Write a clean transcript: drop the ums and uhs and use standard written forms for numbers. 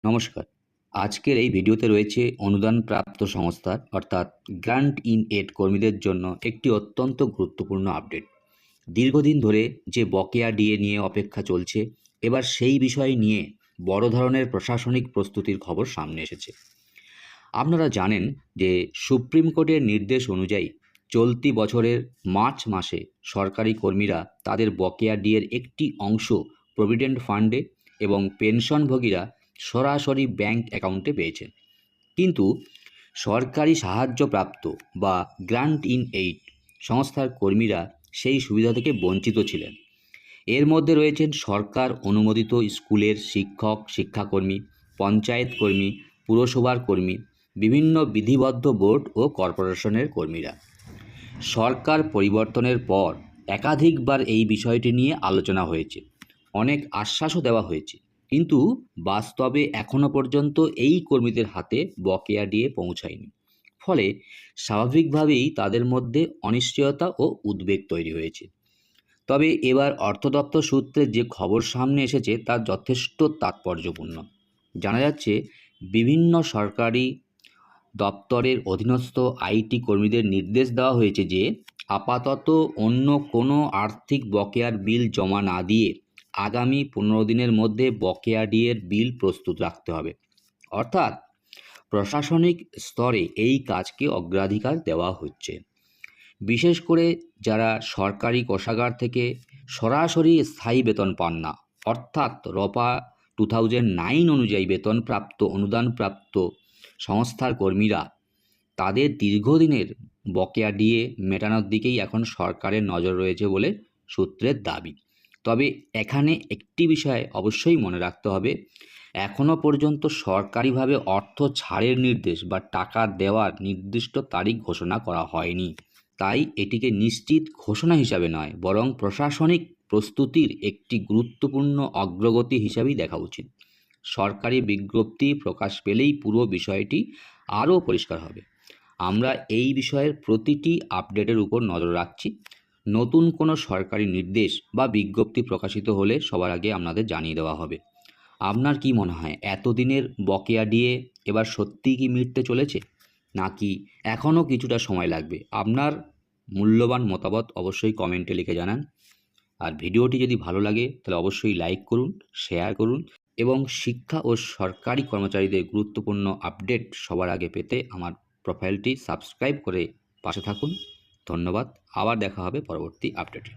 নমস্কার। আজকের এই ভিডিওতে রয়েছে অনুদানপ্রাপ্ত সংস্থার অর্থাৎ গ্র্যান্ট ইন এড কর্মীদের জন্য একটি অত্যন্ত গুরুত্বপূর্ণ আপডেট। দীর্ঘদিন ধরে যে বকেয়া ডিএ নিয়ে অপেক্ষা চলছে, এবার সেই বিষয় নিয়ে বড় ধরনের প্রশাসনিক প্রস্তুতির খবর সামনে এসেছে। আপনারা জানেন যে সুপ্রিম কোর্টের নির্দেশ অনুযায়ী চলতি বছরের মার্চ মাসে সরকারি কর্মীরা তাদের বকেয়া ডিএর একটি অংশ প্রভিডেন্ট ফান্ডে এবং পেনশনভোগীরা সরাসরি ব্যাংক অ্যাকাউন্টে পেয়েছেন। কিন্তু সরকারি সাহায্যপ্রাপ্ত বা গ্র্যান্ট ইন এইড সংস্থার কর্মীরা সেই সুবিধা থেকে বঞ্চিত ছিলেন। এর মধ্যে রয়েছেন সরকার অনুমোদিত স্কুলের শিক্ষক শিক্ষাকর্মী, পঞ্চায়েত কর্মী, পুরসভার কর্মী, বিভিন্ন বিধিবদ্ধ বোর্ড ও কর্পোরেশনের কর্মীরা। সরকার পরিবর্তনের পর একাধিকবার এই বিষয়টি নিয়ে আলোচনা হয়েছে, অনেক আশ্বাসও দেওয়া হয়েছে, কিন্তু বাস্তবে এখনও পর্যন্ত এই কর্মীদের হাতে বকেয়া ডিএ পৌঁছায়নি। ফলে স্বাভাবিকভাবেই তাদের মধ্যে অনিশ্চয়তা ও উদ্বেগ তৈরি হয়েছে। তবে এবার অর্থ দপ্তর সূত্রে যে খবর সামনে এসেছে তা যথেষ্ট তাৎপর্যপূর্ণ। জানা যাচ্ছে বিভিন্ন সরকারি দপ্তরের অধীনস্থ আইটি কর্মীদের নির্দেশ দেওয়া হয়েছে যে আপাতত অন্য কোনো আর্থিক বকেয়ার বিল জমা না দিয়ে আগামী 15 দিনের মধ্যে বকেয়া ডিএর বিল প্রস্তুত রাখতে হবে। অর্থাৎ প্রশাসনিক স্তরে এই কাজকে অগ্রাধিকার দেওয়া হচ্ছে। বিশেষ করে যারা সরকারি কোষাগার থেকে সরাসরি স্থায়ী বেতন পান না, অর্থাৎ রপা 2009 অনুযায়ী বেতনপ্রাপ্ত অনুদানপ্রাপ্ত সংস্থার কর্মীরা, তাদের দীর্ঘদিনের বকেয়া ডিএ মেটানোর দিকেই এখন সরকারের নজর রয়েছে বলে সূত্রের দাবি। তবে এখানে একটি বিষয় অবশ্যই মনে রাখতে হবে, এখনও পর্যন্ত সরকারিভাবে অর্থ ছাড়ের নির্দেশ বা টাকা দেওয়ার নির্দিষ্ট তারিখ ঘোষণা করা হয়নি। তাই এটিকে নিশ্চিত ঘোষণা হিসাবে নয়, বরং প্রশাসনিক প্রস্তুতির একটি গুরুত্বপূর্ণ অগ্রগতি হিসাবেই দেখা উচিত। সরকারি বিজ্ঞপ্তি প্রকাশ পেলেই পুরো বিষয়টি আরও পরিষ্কার হবে। আমরা এই বিষয়ের প্রতিটি আপডেটের উপর নজর রাখছি। নতুন কোনো সরকারি নির্দেশ বা বিজ্ঞপ্তি প্রকাশিত হলে সবার আগে আপনাদের জানিয়ে দেওয়া হবে। আপনার কি মনে হয়, এতদিনের বকেয়া ডিএ এবার সত্যিই কি মিটতে চলেছে, নাকি এখনও কিছুটা সময় লাগবে? আপনার মূল্যবান মতামত অবশ্যই কমেন্টে লিখে জানান। আর ভিডিওটি যদি ভালো লাগে তাহলে অবশ্যই লাইক করুন, শেয়ার করুন এবং শিক্ষা ও সরকারি কর্মচারীদের গুরুত্বপূর্ণ আপডেট সবার আগে পেতে আমার প্রোফাইলটি সাবস্ক্রাইব করে পাশে থাকুন। ধন্যবাদ। আবার দেখা হবে পরবর্তী আপডেটে।